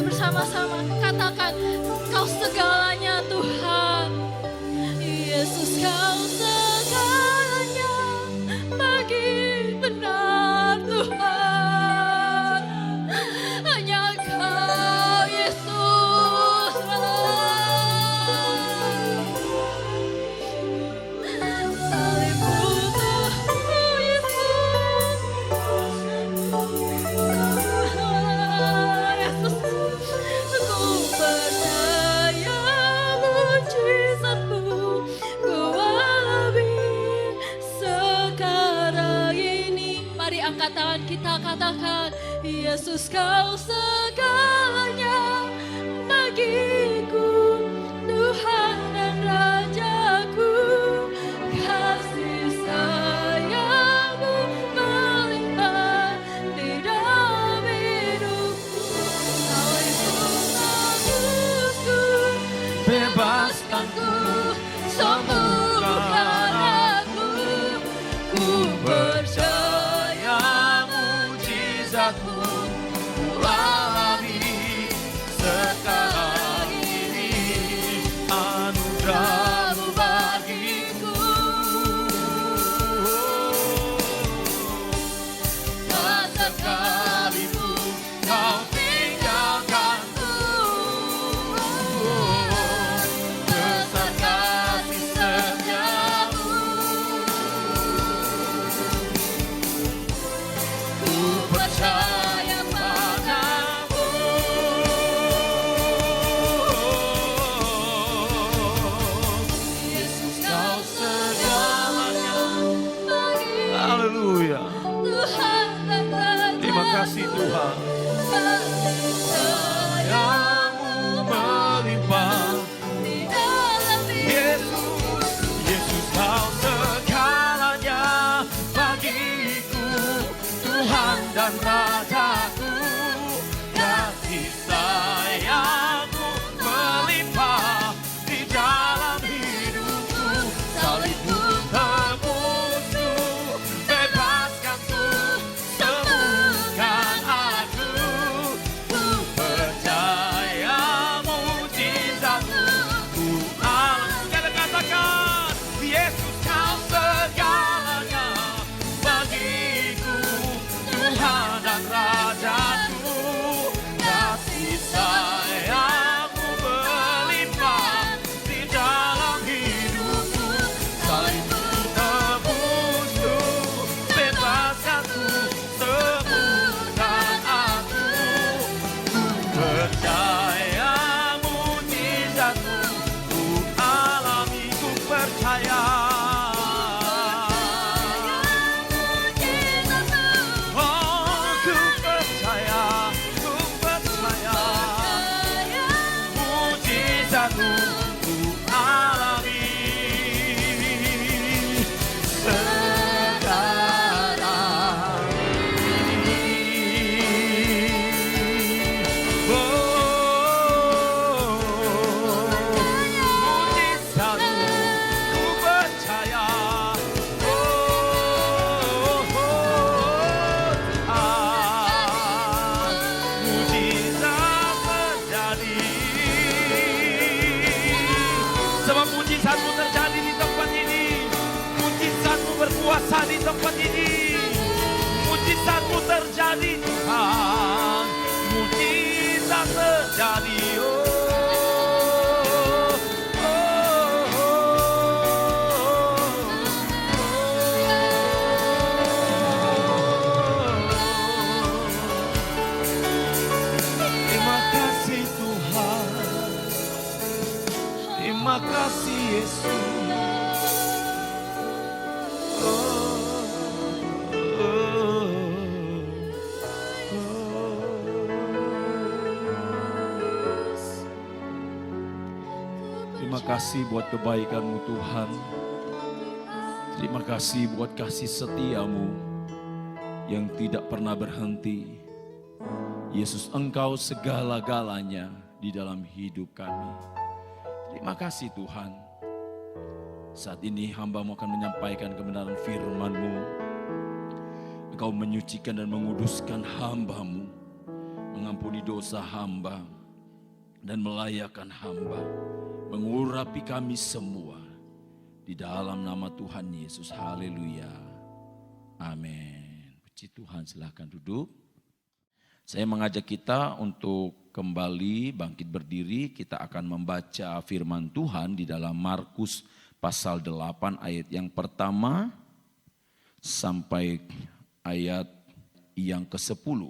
Mari bersama-sama katakan, Kau segalanya Tuhan. Yesus, Kau segalanya, bagi benar Tuhan. Hanya Kau Yesus. Salibmu Tuhan Yesus. Yesus, ku percaya mujizat-Mu, ku alami sekarang ini. Mari angkat tangan kita katakan, Yesus, Kau segalanya bagiku, Tuhan dan Rajaku. Kasih sayang-Mu melimpah di dalam hidupku. Salibmu tebusku, bebaskanku, sembuhkan aku. Ku percaya mujizat-Mu, ku alami sekarang ini. Anugerah-Mu bagiku, tak sekalipun Kau tinggalkanku. Besar kasih setia-Mu, ku percaya padamu. Yesus, Kau segalanya bagi Haleluya. Tuhan dan Raja. Terima kasih Tuhan. Kasih sayang-Mu Melimpah. di dalam Yesus, Yesus Kau segalanya bagiku, Tuhan dan Rajaku. Kasih sayang-Mu melimpah di dalam hidupku. Salibmu tebusku, bebaskanku, sembuhkan aku. Ku percaya mujizat-Mu, ku alami. Katakan, Yesus Kau segalanya bagiku, Tuhan dan Rajaku. Kasih sayang-Mu melimpah di dalam hidupku. Salibmu tebusku, bebaskanku, sembuhkan aku. Ku percaya mujizat-Mu, ku alami, ku percaya. Oh, ku percaya, mujizat-Mu, ku alami sekarang ini. Oh, mujizat-Mu, ku percaya. Mujizat terjadi. Sebab mujizat-Mu terjadi di tempat ini. Mujizat-Mu berkuasa di tempat ini. Mujizat-Mu terjadi Tuhan. Mujizat terjadi. Terima kasih Tuhan. Terima kasih Yesus. Terima kasih buat kebaikan-Mu Tuhan. Terima kasih buat kasih setia-Mu yang tidak pernah berhenti. Yesus, Engkau segala-galanya di dalam hidup kami. Terima kasih Tuhan. Saat ini hamba-Mu akan menyampaikan kebenaran firman-Mu. Engkau menyucikan dan menguduskan hamba-Mu. mengampuni dosa hamba, dan melayakkan hamba, mengurapi kami semua. Di dalam nama Tuhan Yesus, haleluya, amin. Puji Tuhan, silahkan duduk. Saya mengajak kita untuk kembali bangkit berdiri. Kita akan membaca firman Tuhan di dalam Markus pasal 8 ayat yang pertama sampai ayat yang ke-10.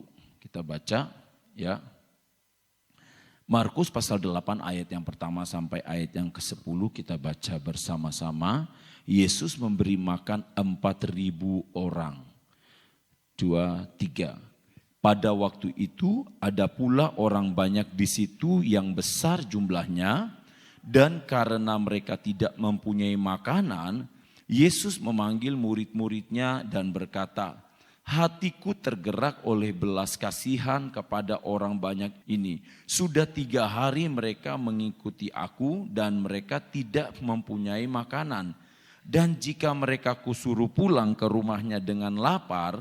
Kita baca ya. Markus pasal 8 ayat yang pertama sampai ayat yang ke-10 kita baca bersama-sama. Yesus memberi makan 4.000 orang. 2, 3. Pada waktu itu ada pula orang banyak di situ yang besar jumlahnya, dan karena mereka tidak mempunyai makanan, Yesus memanggil murid-muridnya dan berkata, hatiku tergerak oleh belas kasihan kepada orang banyak ini. Sudah 3 hari mereka mengikuti aku dan mereka tidak mempunyai makanan. Dan jika mereka kusuruh pulang ke rumahnya dengan lapar,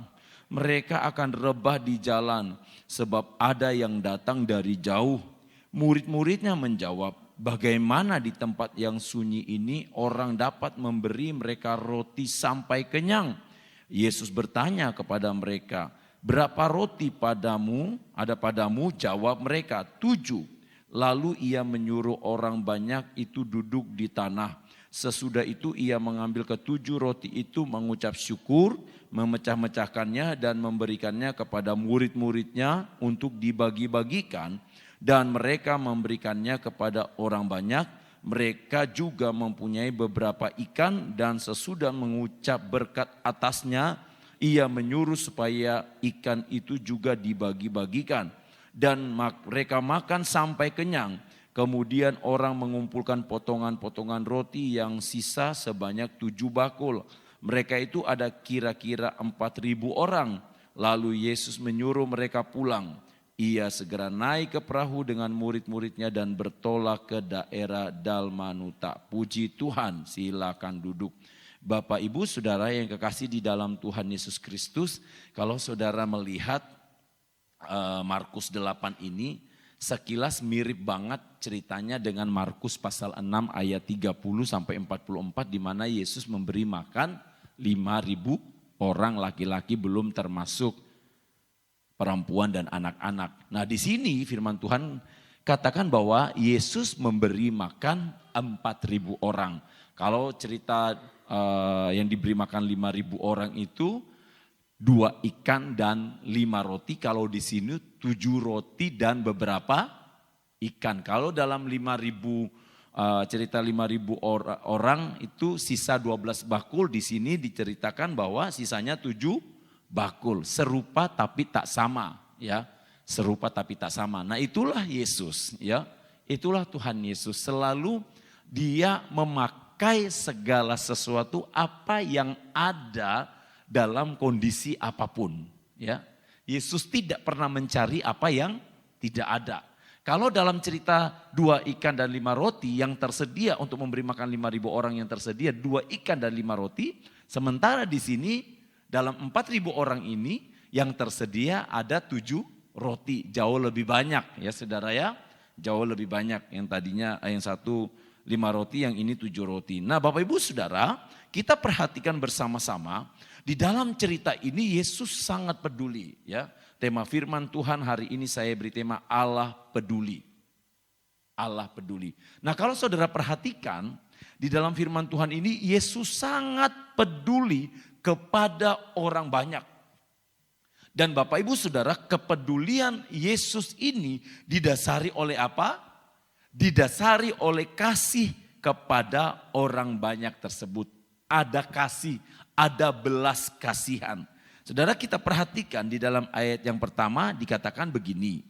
mereka akan rebah di jalan sebab ada yang datang dari jauh. Murid-muridnya menjawab, bagaimana di tempat yang sunyi ini orang dapat memberi mereka roti sampai kenyang? Yesus bertanya kepada mereka, berapa roti ada padamu? Jawab mereka, 7. Lalu ia menyuruh orang banyak itu duduk di tanah. Sesudah itu ia mengambil ke-7 roti itu, mengucap syukur, memecah-mecahkannya dan memberikannya kepada murid-muridnya untuk dibagi-bagikan. Dan mereka memberikannya kepada orang banyak. Mereka juga mempunyai beberapa ikan dan sesudah mengucap berkat atasnya, ia menyuruh supaya ikan itu juga dibagi-bagikan. Dan mereka makan sampai kenyang. Kemudian orang mengumpulkan potongan-potongan roti yang sisa sebanyak 7 bakul. Mereka itu ada kira-kira 4.000 orang. Lalu Yesus menyuruh mereka pulang. Ia segera naik ke perahu dengan murid-muridnya dan bertolak ke daerah Dalmanuta. Puji Tuhan, silakan duduk. Bapak, Ibu, Saudara yang kekasih di dalam Tuhan Yesus Kristus, kalau saudara melihat Markus 8 ini, sekilas mirip banget ceritanya dengan Markus pasal 6 ayat 30 sampai 44 di mana Yesus memberi makan 5.000 orang laki-laki belum termasuk perempuan dan anak-anak. Nah, di sini firman Tuhan katakan bahwa Yesus memberi makan 4.000 orang. Kalau cerita yang diberi makan 5.000 orang itu 2 ikan dan 5 roti, kalau di sini 7 roti dan beberapa ikan. Kalau dalam 5.000 cerita 5.000 orang itu sisa 12 bakul, di sini diceritakan bahwa sisanya 7 bakul. Serupa tapi tak sama, ya. Serupa tapi tak sama. Nah, itulah Yesus, ya. Itulah Tuhan Yesus, selalu Dia memakai segala sesuatu apa yang ada dalam kondisi apapun, ya. Yesus tidak pernah mencari apa yang tidak ada. Kalau dalam cerita 2 ikan dan 5 roti yang tersedia untuk memberi makan 5.000 orang yang tersedia 2 ikan dan 5 roti. Sementara di sini dalam 4.000 orang ini yang tersedia ada 7 roti. Jauh lebih banyak ya saudara ya. Jauh lebih banyak, yang tadinya yang satu 5 roti, yang ini 7 roti. Nah, Bapak Ibu Saudara, kita perhatikan bersama-sama. Di dalam cerita ini Yesus sangat peduli, ya. Tema firman Tuhan hari ini saya beri tema Allah peduli. Allah peduli. Nah, kalau saudara perhatikan di dalam firman Tuhan ini Yesus sangat peduli kepada orang banyak. Dan Bapak Ibu Saudara, kepedulian Yesus ini didasari oleh apa? Didasari oleh kasih kepada orang banyak tersebut. Ada kasih, ada belas kasihan. Saudara, kita perhatikan di dalam ayat yang pertama dikatakan begini.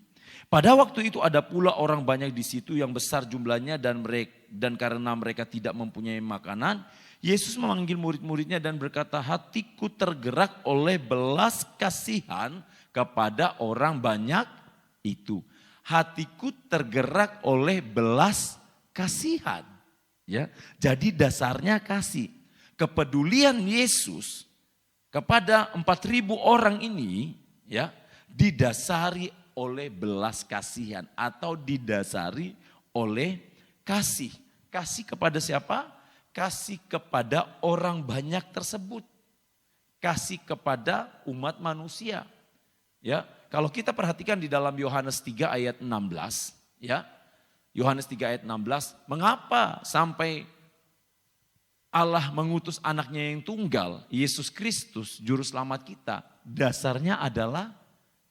Pada waktu itu ada pula orang banyak di situ yang besar jumlahnya dan karena mereka tidak mempunyai makanan, Yesus memanggil murid-muridnya dan berkata, hatiku tergerak oleh belas kasihan kepada orang banyak itu. Hatiku tergerak oleh belas kasihan. Ya, jadi dasarnya kasih. Kepedulian Yesus kepada 4.000 orang ini ya didasari oleh belas kasihan atau didasari oleh kasih. Kasih kepada siapa? Kasih kepada orang banyak tersebut. Kasih kepada umat manusia. Ya, kalau kita perhatikan di dalam Yohanes 3 ayat 16, ya. Yohanes 3 ayat 16, mengapa sampai Allah mengutus anaknya yang tunggal, Yesus Kristus, juru selamat kita? Dasarnya adalah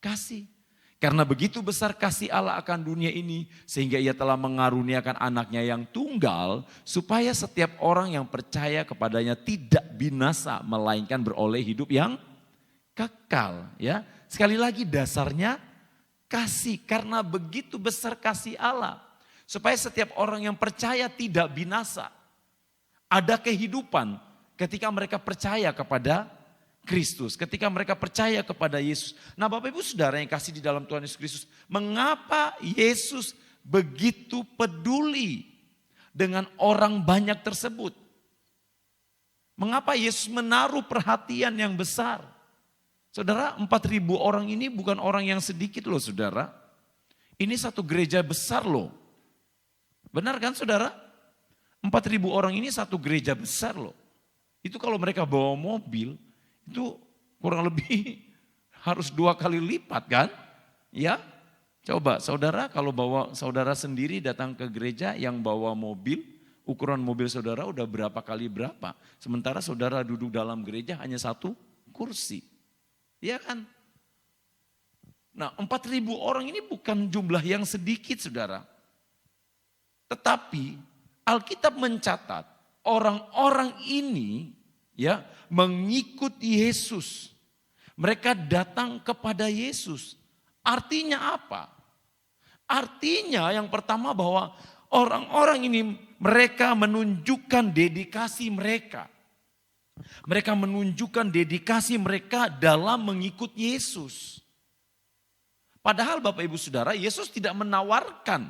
kasih. Karena begitu besar kasih Allah akan dunia ini, sehingga ia telah mengaruniakan anaknya yang tunggal, supaya setiap orang yang percaya kepadanya tidak binasa, melainkan beroleh hidup yang kekal. Ya, sekali lagi dasarnya kasih, karena begitu besar kasih Allah. Supaya setiap orang yang percaya tidak binasa. Ada kehidupan ketika mereka percaya kepada Kristus. Ketika mereka percaya kepada Yesus. Nah Bapak Ibu Saudara yang kasih di dalam Tuhan Yesus Kristus. Mengapa Yesus begitu peduli dengan orang banyak tersebut? Mengapa Yesus menaruh perhatian yang besar? Saudara, 4.000 orang ini bukan orang yang sedikit loh saudara. Ini satu gereja besar loh. Benar kan saudara? 4.000 orang ini satu gereja besar loh. Itu kalau mereka bawa mobil, itu kurang lebih harus 2 kali lipat kan? Ya, coba saudara kalau bawa saudara sendiri datang ke gereja yang bawa mobil, ukuran mobil saudara udah berapa kali berapa. Sementara saudara duduk dalam gereja hanya 1 kursi. Ya kan? Nah 4.000 orang ini bukan jumlah yang sedikit saudara. Tetapi Alkitab mencatat orang-orang ini ya mengikut Yesus. Mereka datang kepada Yesus. Artinya apa? Artinya yang pertama bahwa orang-orang ini mereka menunjukkan dedikasi mereka. Mereka menunjukkan dedikasi mereka dalam mengikut Yesus. Padahal Bapak Ibu Saudara, Yesus tidak menawarkan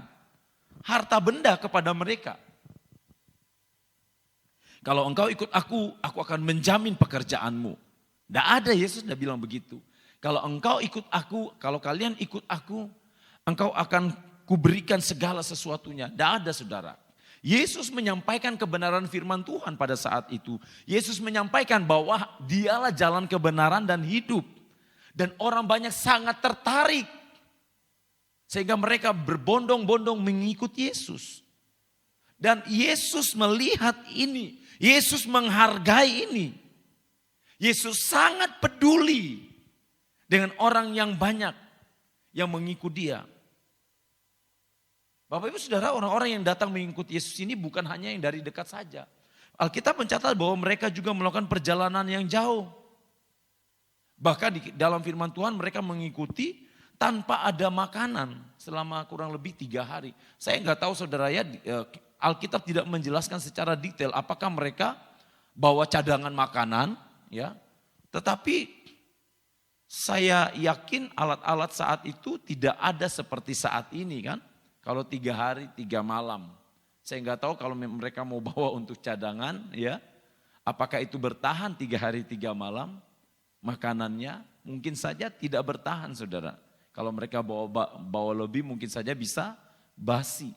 harta benda kepada mereka. Kalau engkau ikut aku akan menjamin pekerjaanmu. Tidak ada, Yesus tidak bilang begitu. Kalau engkau ikut aku, kalau kalian ikut aku, engkau akan kuberikan segala sesuatunya. Tidak ada saudara. Yesus menyampaikan kebenaran firman Tuhan pada saat itu. Yesus menyampaikan bahwa dialah jalan kebenaran dan hidup. Dan orang banyak sangat tertarik. Sehingga mereka berbondong-bondong mengikut Yesus. Dan Yesus melihat ini. Yesus menghargai ini. Yesus sangat peduli dengan orang yang banyak yang mengikut dia. Bapak Ibu Saudara, orang-orang yang datang mengikuti Yesus ini bukan hanya yang dari dekat saja. Alkitab mencatat bahwa mereka juga melakukan perjalanan yang jauh. Bahkan di dalam firman Tuhan mereka mengikuti tanpa ada makanan selama kurang lebih 3 hari. Saya nggak tahu saudara ya, Alkitab tidak menjelaskan secara detail apakah mereka bawa cadangan makanan, ya. Tetapi saya yakin alat-alat saat itu tidak ada seperti saat ini kan. Kalau 3 hari 3 malam. Saya nggak tahu kalau mereka mau bawa untuk cadangan, ya. Apakah itu bertahan 3 hari 3 malam makanannya? Mungkin saja tidak bertahan saudara. Kalau mereka bawa lebih mungkin saja bisa basi.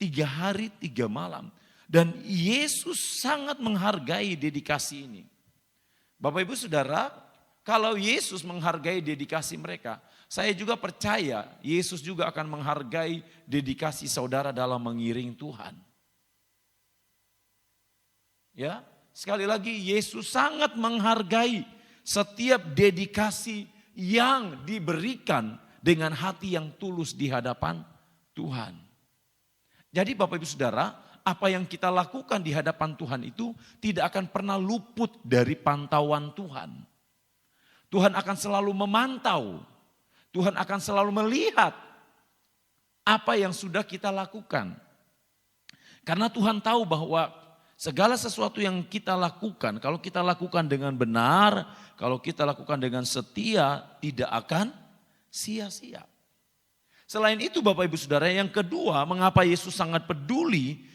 3 hari 3 malam. Dan Yesus sangat menghargai dedikasi ini. Bapak Ibu Saudara, kalau Yesus menghargai dedikasi mereka, saya juga percaya Yesus juga akan menghargai dedikasi saudara dalam mengiring Tuhan. Ya, sekali lagi Yesus sangat menghargai setiap dedikasi yang diberikan dengan hati yang tulus di hadapan Tuhan. Jadi Bapak Ibu Saudara, apa yang kita lakukan di hadapan Tuhan itu tidak akan pernah luput dari pantauan Tuhan. Tuhan akan selalu memantau. Tuhan akan selalu melihat apa yang sudah kita lakukan. Karena Tuhan tahu bahwa segala sesuatu yang kita lakukan, kalau kita lakukan dengan benar, kalau kita lakukan dengan setia, tidak akan sia-sia. Selain itu Bapak Ibu Saudara, yang kedua mengapa Yesus sangat peduli,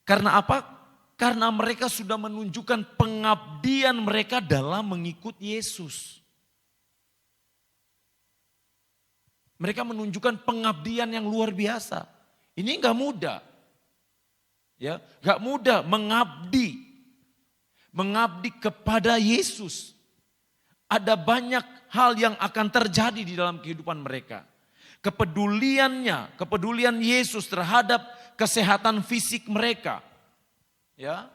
karena apa? Karena mereka sudah menunjukkan pengabdian mereka dalam mengikut Yesus. Mereka menunjukkan pengabdian yang luar biasa. Ini enggak mudah. Ya, enggak mudah mengabdi. Mengabdi kepada Yesus. Ada banyak hal yang akan terjadi di dalam kehidupan mereka. Kepedulian Yesus terhadap kesehatan fisik mereka. Ya.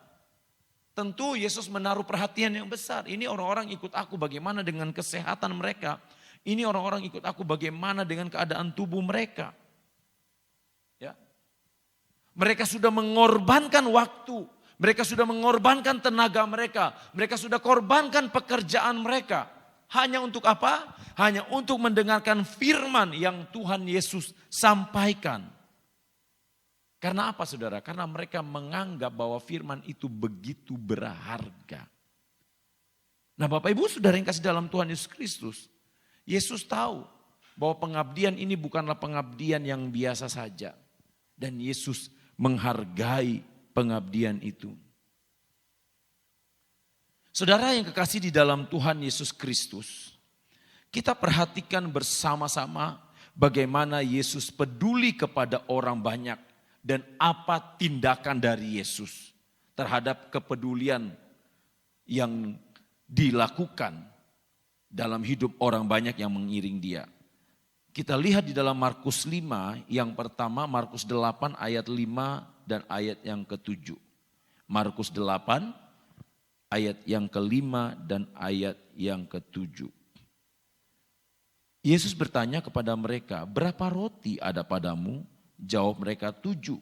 Tentu Yesus menaruh perhatian yang besar. Ini orang-orang ikut aku bagaimana dengan kesehatan mereka. Ini orang-orang ikut aku bagaimana dengan keadaan tubuh mereka. Ya. Mereka sudah mengorbankan waktu. Mereka sudah mengorbankan tenaga mereka. Mereka sudah korbankan pekerjaan mereka. Hanya untuk apa? Hanya untuk mendengarkan firman yang Tuhan Yesus sampaikan. Karena apa saudara? Karena mereka menganggap bahwa firman itu begitu berharga. Nah Bapak Ibu saudara yang kasih dalam Tuhan Yesus Kristus. Yesus tahu bahwa pengabdian ini bukanlah pengabdian yang biasa saja. Dan Yesus menghargai pengabdian itu. Saudara yang kekasih di dalam Tuhan Yesus Kristus. Kita perhatikan bersama-sama bagaimana Yesus peduli kepada orang banyak. Dan apa tindakan dari Yesus terhadap kepedulian yang dilakukan dalam hidup orang banyak yang mengiring dia. Kita lihat di dalam Markus 5, yang pertama Markus 8 ayat 5 dan ayat yang ke-7. Markus 8 ayat yang ke-5 dan ayat yang ke-7. Yesus bertanya kepada mereka, berapa roti ada padamu? Jawab mereka 7.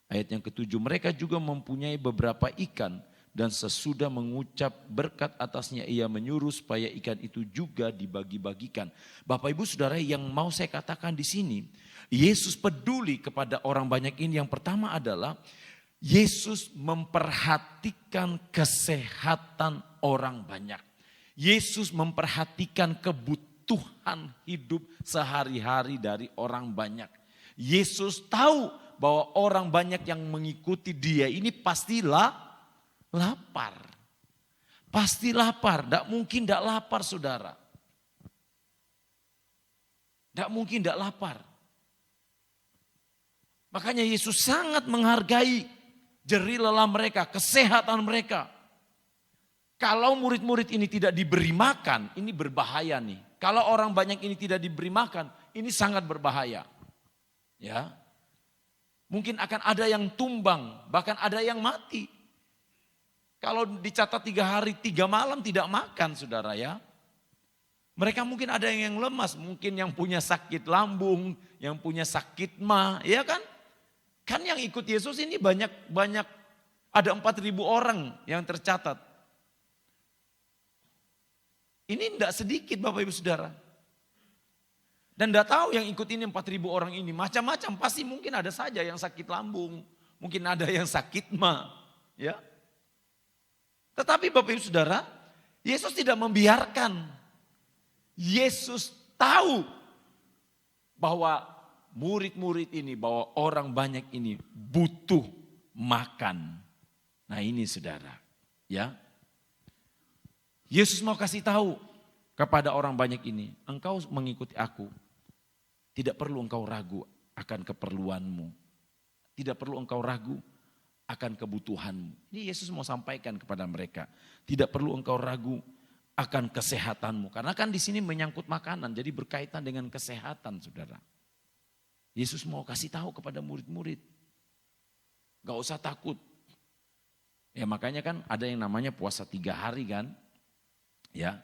Ayat yang ke-7, mereka juga mempunyai beberapa ikan. Dan sesudah mengucap berkat atasnya ia menyuruh supaya ikan itu juga dibagi-bagikan. Bapak Ibu Saudara yang mau saya katakan di sini, Yesus peduli kepada orang banyak ini. Yang pertama adalah Yesus memperhatikan kesehatan orang banyak. Yesus memperhatikan kebutuhan hidup sehari-hari dari orang banyak. Yesus tahu bahwa orang banyak yang mengikuti dia ini pastilah lapar. Pasti lapar, tidak mungkin tidak lapar saudara. Tidak mungkin tidak lapar. Makanya Yesus sangat menghargai jerih lelah mereka, kesehatan mereka. Kalau murid-murid ini tidak diberi makan, ini berbahaya nih. Kalau orang banyak ini tidak diberi makan, ini sangat berbahaya. Ya, mungkin akan ada yang tumbang, bahkan ada yang mati. Kalau dicatat 3 hari 3 malam tidak makan saudara ya. Mereka mungkin ada yang lemas, mungkin yang punya sakit lambung, yang punya sakit mah, ya kan? Kan yang ikut Yesus ini banyak ada 4.000 orang yang tercatat. Ini tidak sedikit Bapak Ibu Saudara. Dan tidak tahu yang ikut ini 4.000 orang ini, macam-macam pasti mungkin ada saja yang sakit lambung, mungkin ada yang sakit mah, ya. Tetapi Bapak Ibu Saudara, Yesus tidak membiarkan. Yesus tahu bahwa murid-murid ini, bahwa orang banyak ini butuh makan. Nah ini saudara, ya. Yesus mau kasih tahu kepada orang banyak ini, engkau mengikuti aku, tidak perlu engkau ragu akan keperluanmu. Tidak perlu engkau ragu akan kebutuhanmu. Ini Yesus mau sampaikan kepada mereka. Tidak perlu engkau ragu akan kesehatanmu. Karena kan di sini menyangkut makanan, jadi berkaitan dengan kesehatan saudara. Yesus mau kasih tahu kepada murid-murid. Gak usah takut. Ya makanya kan ada yang namanya puasa 3 hari kan. Ya,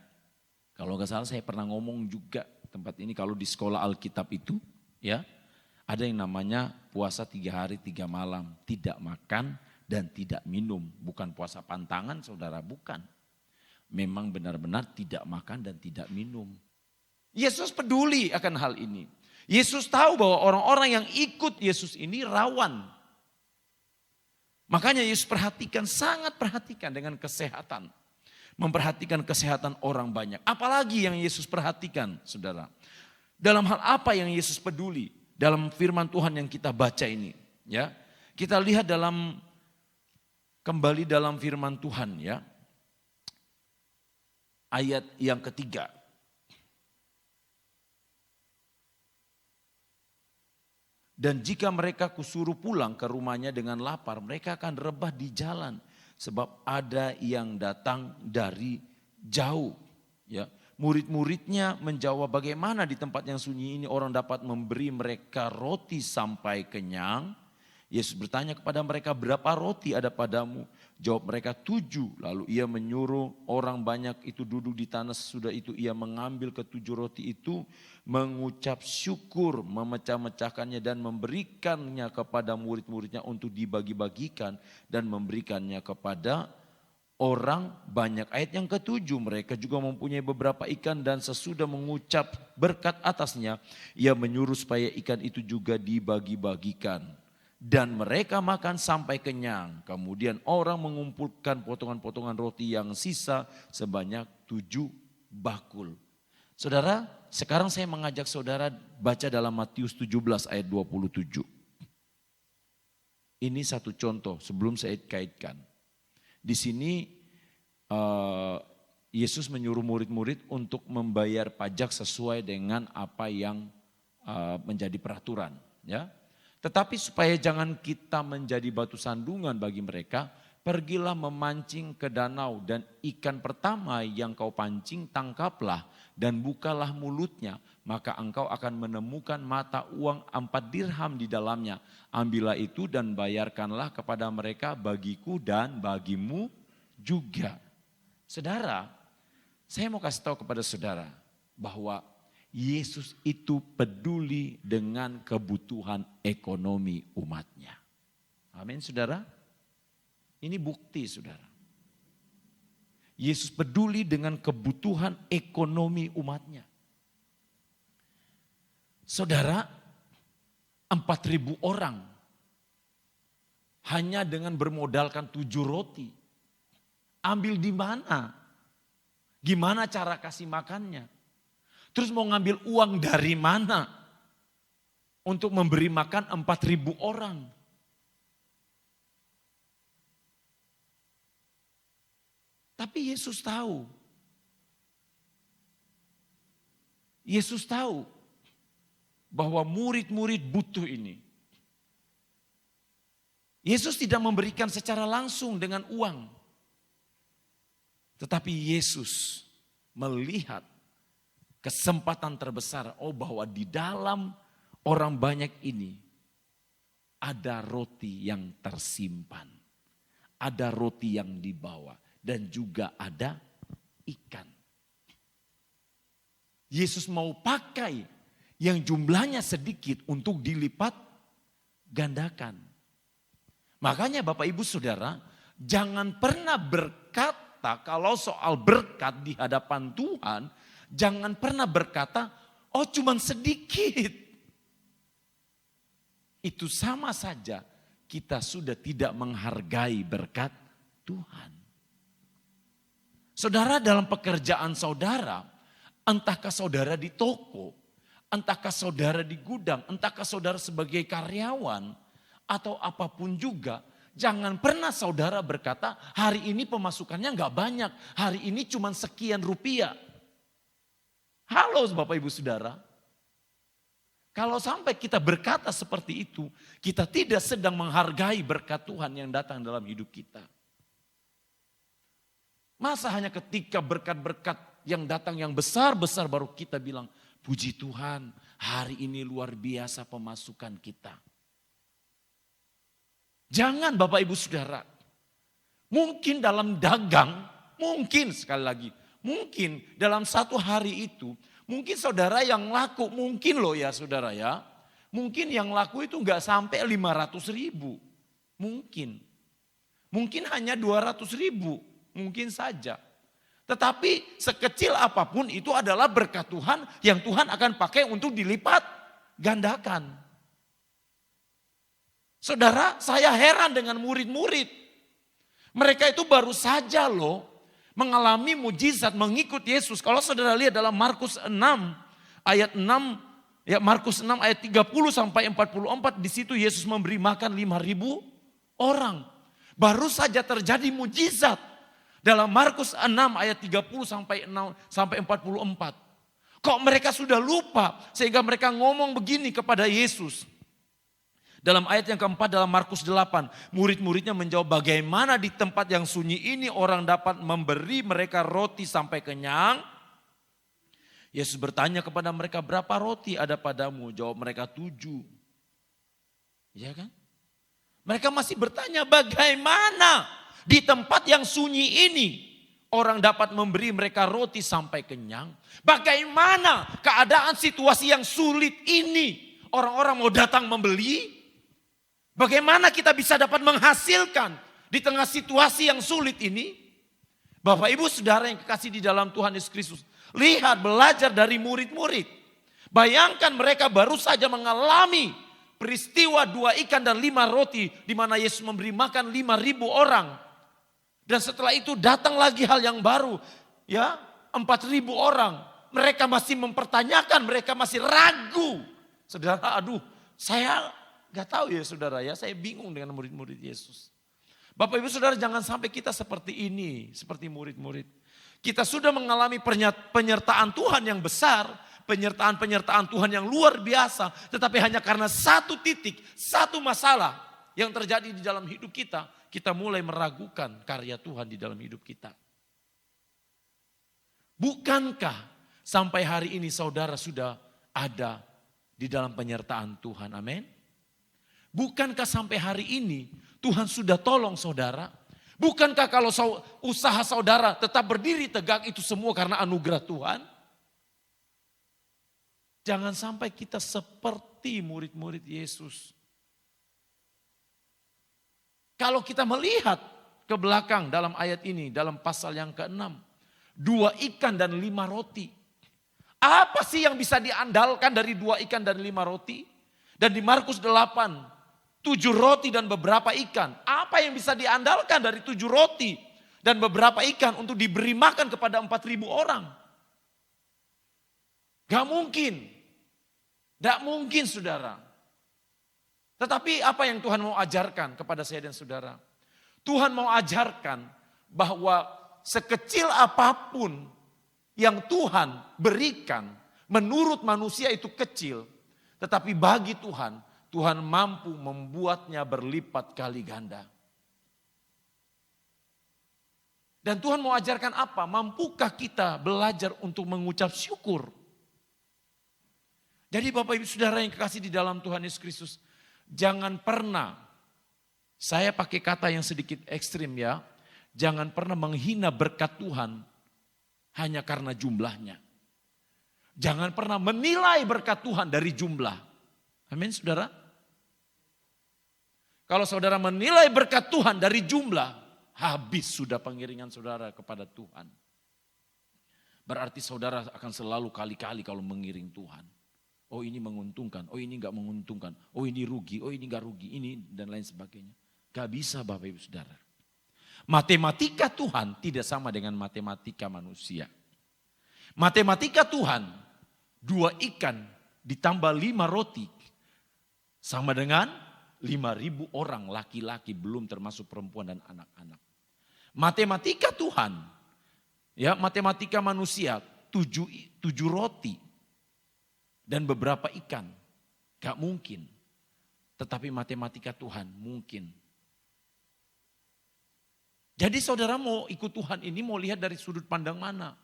kalau gak salah saya pernah ngomong juga tempat ini kalau di sekolah Alkitab itu ya. Ada yang namanya puasa 3 hari 3 malam, tidak makan dan tidak minum. Bukan puasa pantangan saudara, bukan. Memang benar-benar tidak makan dan tidak minum. Yesus peduli akan hal ini. Yesus tahu bahwa orang-orang yang ikut Yesus ini rawan. Makanya Yesus perhatikan, sangat perhatikan dengan kesehatan. Memperhatikan kesehatan orang banyak. Apalagi yang Yesus perhatikan saudara. Dalam hal apa yang Yesus peduli? Dalam firman Tuhan yang kita baca ini, ya. Kita lihat kembali dalam firman Tuhan ya. Ayat yang ketiga. Dan jika mereka kusuruh pulang ke rumahnya dengan lapar, mereka akan rebah di jalan. Sebab ada yang datang dari jauh. Ya, murid-muridnya menjawab, bagaimana di tempat yang sunyi ini orang dapat memberi mereka roti sampai kenyang? Yesus bertanya kepada mereka, berapa roti ada padamu? Jawab mereka 7. Lalu ia menyuruh orang banyak itu duduk di tanah. Sesudah itu ia mengambil ke-7 roti itu, mengucap syukur, memecah-mecahkannya dan memberikannya kepada murid-muridnya untuk dibagi-bagikan dan memberikannya kepada orang banyak. Ayat yang ke-7, mereka juga mempunyai beberapa ikan dan sesudah mengucap berkat atasnya, ia menyuruh supaya ikan itu juga dibagi-bagikan. Dan mereka makan sampai kenyang. Kemudian orang mengumpulkan potongan-potongan roti yang sisa sebanyak 7 bakul. Saudara, sekarang saya mengajak saudara baca dalam Matius 17 ayat 27. Ini satu contoh sebelum saya kaitkan. Di sini Yesus menyuruh murid-murid untuk membayar pajak sesuai dengan apa yang menjadi peraturan. Ya. Tetapi supaya jangan kita menjadi batu sandungan bagi mereka, pergilah memancing ke danau dan ikan pertama yang kau pancing tangkaplah dan bukalah mulutnya. Maka engkau akan menemukan mata uang 4 dirham di dalamnya. Ambillah itu dan bayarkanlah kepada mereka, bagiku dan bagimu juga. Saudara, saya mau kasih tahu kepada saudara bahwa Yesus itu peduli dengan kebutuhan ekonomi umatnya. Amin saudara. Ini bukti saudara. Yesus peduli dengan kebutuhan ekonomi umatnya. Saudara, 4.000 orang hanya dengan bermodalkan 7 roti. Ambil di mana? Gimana cara kasih makannya? Terus mau ngambil uang dari mana untuk memberi makan 4.000 orang? Tapi Yesus tahu. Yesus tahu bahwa murid-murid butuh ini. Yesus tidak memberikan secara langsung dengan uang. Tetapi Yesus melihat kesempatan terbesar, bahwa di dalam orang banyak ini ada roti yang tersimpan, ada roti yang dibawa, dan juga ada ikan. Yesus mau pakai yang jumlahnya sedikit untuk dilipat gandakan. Makanya Bapak Ibu Saudara, jangan pernah berkata kalau soal berkat di hadapan Tuhan, jangan pernah berkata, cuman sedikit. Itu sama saja kita sudah tidak menghargai berkat Tuhan. Saudara, dalam pekerjaan saudara, entahkah saudara di toko, entahkah saudara di gudang, entahkah saudara sebagai karyawan, atau apapun juga, jangan pernah saudara berkata, hari ini pemasukannya gak banyak, hari ini cuma sekian rupiah. Halo Bapak Ibu Saudara. Kalau sampai kita berkata seperti itu, kita tidak sedang menghargai berkat Tuhan yang datang dalam hidup kita. Masa hanya ketika berkat-berkat yang datang yang besar-besar baru kita bilang, puji Tuhan hari ini luar biasa pemasukan kita. Jangan Bapak Ibu Saudara. Mungkin dalam dagang, mungkin sekali lagi. Mungkin dalam satu hari itu, mungkin saudara yang laku, mungkin loh ya saudara ya. Mungkin yang laku itu gak sampai 500.000. Mungkin. Mungkin hanya 200.000, mungkin saja. Tetapi sekecil apapun itu adalah berkat Tuhan yang Tuhan akan pakai untuk dilipat gandakan. Saudara, saya heran dengan murid-murid. Mereka itu baru saja loh mengalami mujizat mengikut Yesus. Kalau saudara lihat dalam Markus 6 ayat 6, ya Markus 6 ayat 30 sampai 44, di situ Yesus memberi makan 5.000 orang. Baru saja terjadi mujizat dalam Markus 6 ayat 30 sampai 44. Kok mereka sudah lupa sehingga mereka ngomong begini kepada Yesus. Dalam ayat yang keempat dalam Markus 8, murid-muridnya menjawab, bagaimana di tempat yang sunyi ini orang dapat memberi mereka roti sampai kenyang? Yesus bertanya kepada mereka, berapa roti ada padamu? Jawab mereka 7. Ya kan? Mereka masih bertanya, bagaimana di tempat yang sunyi ini orang dapat memberi mereka roti sampai kenyang? Bagaimana keadaan situasi yang sulit ini orang-orang mau datang membeli? Bagaimana kita bisa dapat menghasilkan di tengah situasi yang sulit ini? Bapak Ibu Saudara yang kekasih di dalam Tuhan Yesus Kristus, lihat, belajar dari murid-murid. Bayangkan mereka baru saja mengalami peristiwa 2 ikan dan 5 roti di mana Yesus memberi makan 5.000 orang. Dan setelah itu datang lagi hal yang baru, ya, 4.000 orang. Mereka masih mempertanyakan, mereka masih ragu. Saudara, aduh, saya gak tahu ya saudara ya, saya bingung dengan murid-murid Yesus. Bapak Ibu Saudara, jangan sampai kita seperti ini, seperti murid-murid. Kita sudah mengalami penyertaan Tuhan yang besar, penyertaan Tuhan yang luar biasa, tetapi hanya karena satu titik, satu masalah yang terjadi di dalam hidup kita, kita mulai meragukan karya Tuhan di dalam hidup kita. Bukankah sampai hari ini saudara sudah ada di dalam penyertaan Tuhan? Amin. Bukankah sampai hari ini Tuhan sudah tolong saudara? Bukankah kalau usaha saudara tetap berdiri tegak itu semua karena anugerah Tuhan? Jangan sampai kita seperti murid-murid Yesus. Kalau kita melihat ke belakang dalam ayat ini, dalam pasal yang ke-6. 2 ikan dan 5 roti. Apa sih yang bisa diandalkan dari 2 ikan dan 5 roti? Dan di Markus 8, 7 roti dan beberapa ikan. Apa yang bisa diandalkan dari 7 roti dan beberapa ikan untuk diberi makan kepada 4.000 orang? Gak mungkin. Gak mungkin saudara. Tetapi apa yang Tuhan mau ajarkan kepada saya dan saudara? Tuhan mau ajarkan bahwa sekecil apapun yang Tuhan berikan menurut manusia itu kecil. Tetapi bagi Tuhan, Tuhan mampu membuatnya berlipat kali ganda. Dan Tuhan mau ajarkan apa? Mampukah kita belajar untuk mengucap syukur? Jadi Bapak Ibu Saudara yang kekasih di dalam Tuhan Yesus Kristus, jangan pernah, saya pakai kata yang sedikit ekstrim ya, jangan pernah menghina berkat Tuhan hanya karena jumlahnya. Jangan pernah menilai berkat Tuhan dari jumlah. Amin saudara. Kalau saudara menilai berkat Tuhan dari jumlah, habis sudah pengiringan saudara kepada Tuhan. Berarti saudara akan selalu kali-kali kalau mengiring Tuhan. Oh ini menguntungkan, oh ini enggak menguntungkan, oh ini rugi, oh ini enggak rugi, ini dan lain sebagainya. Gak bisa Bapak Ibu Saudara. Matematika Tuhan tidak sama dengan matematika manusia. Matematika Tuhan, 2 ikan ditambah 5 roti sama dengan 5.000 orang laki-laki, belum termasuk perempuan dan anak-anak. Matematika Tuhan, ya matematika manusia 7 roti dan beberapa ikan, gak mungkin. Tetapi matematika Tuhan mungkin. Jadi saudara mau ikut Tuhan ini mau lihat dari sudut pandang mana?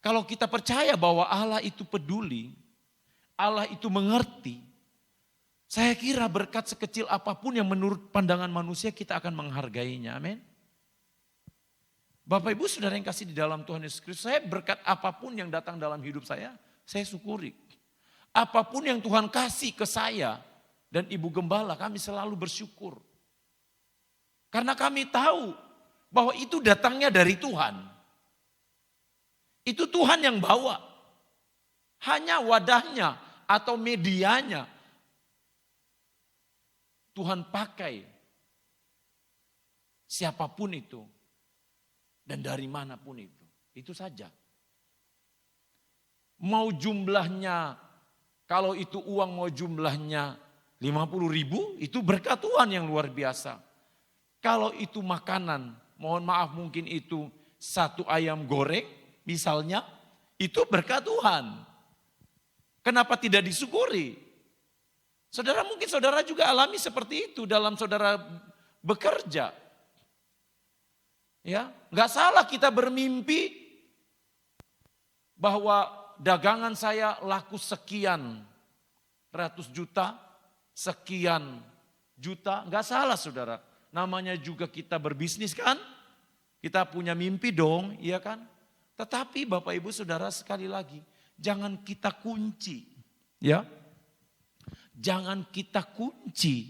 Kalau kita percaya bahwa Allah itu peduli, Allah itu mengerti, saya kira berkat sekecil apapun yang menurut pandangan manusia kita akan menghargainya. Amin. Bapak Ibu Saudara yang kasih di dalam Tuhan Yesus Kristus, saya berkat apapun yang datang dalam hidup saya syukuri. Apapun yang Tuhan kasih ke saya dan Ibu Gembala, kami selalu bersyukur. Karena kami tahu bahwa itu datangnya dari Tuhan. Itu Tuhan yang bawa. Hanya wadahnya atau medianya Tuhan pakai. Siapapun itu. Dan dari manapun itu. Itu saja. Mau jumlahnya, kalau itu uang mau jumlahnya 50.000, itu berkat Tuhan yang luar biasa. Kalau itu makanan, mohon maaf mungkin itu 1 ayam goreng misalnya, itu berkat Tuhan. Kenapa tidak disyukuri? Saudara, mungkin saudara juga alami seperti itu dalam saudara bekerja. Ya, nggak salah kita bermimpi bahwa dagangan saya laku sekian ratus juta, sekian juta, nggak salah saudara. Namanya juga kita berbisnis kan, kita punya mimpi dong, iya kan? Tetapi Bapak Ibu Saudara sekali lagi, jangan kita kunci, ya. Jangan kita kunci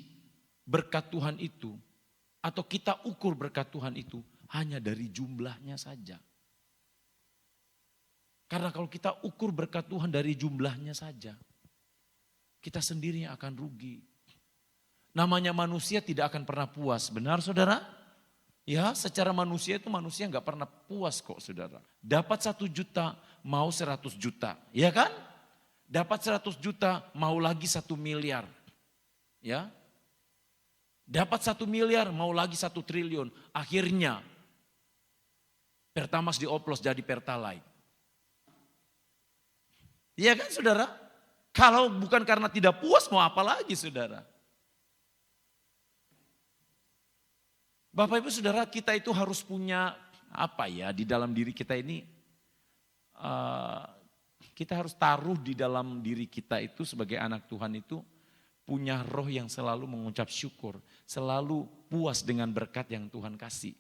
berkat Tuhan itu, atau kita ukur berkat Tuhan itu hanya dari jumlahnya saja. Karena kalau kita ukur berkat Tuhan dari jumlahnya saja, kita sendiri yang akan rugi. Namanya manusia tidak akan pernah puas, benar saudara? Ya, secara manusia itu manusia nggak pernah puas kok saudara. Dapat 1 juta, mau 100 juta, ya kan? Dapat 100 juta, mau lagi 1 miliar. Ya. Dapat 1 miliar, mau lagi 1 triliun. Akhirnya, Pertamax dioplos jadi Pertalite. Iya kan saudara? Kalau bukan karena tidak puas, mau apa lagi saudara? Bapak Ibu Saudara, kita itu harus punya apa ya di dalam diri kita ini, kita harus taruh di dalam diri kita itu sebagai anak Tuhan itu punya roh yang selalu mengucap syukur, selalu puas dengan berkat yang Tuhan kasih.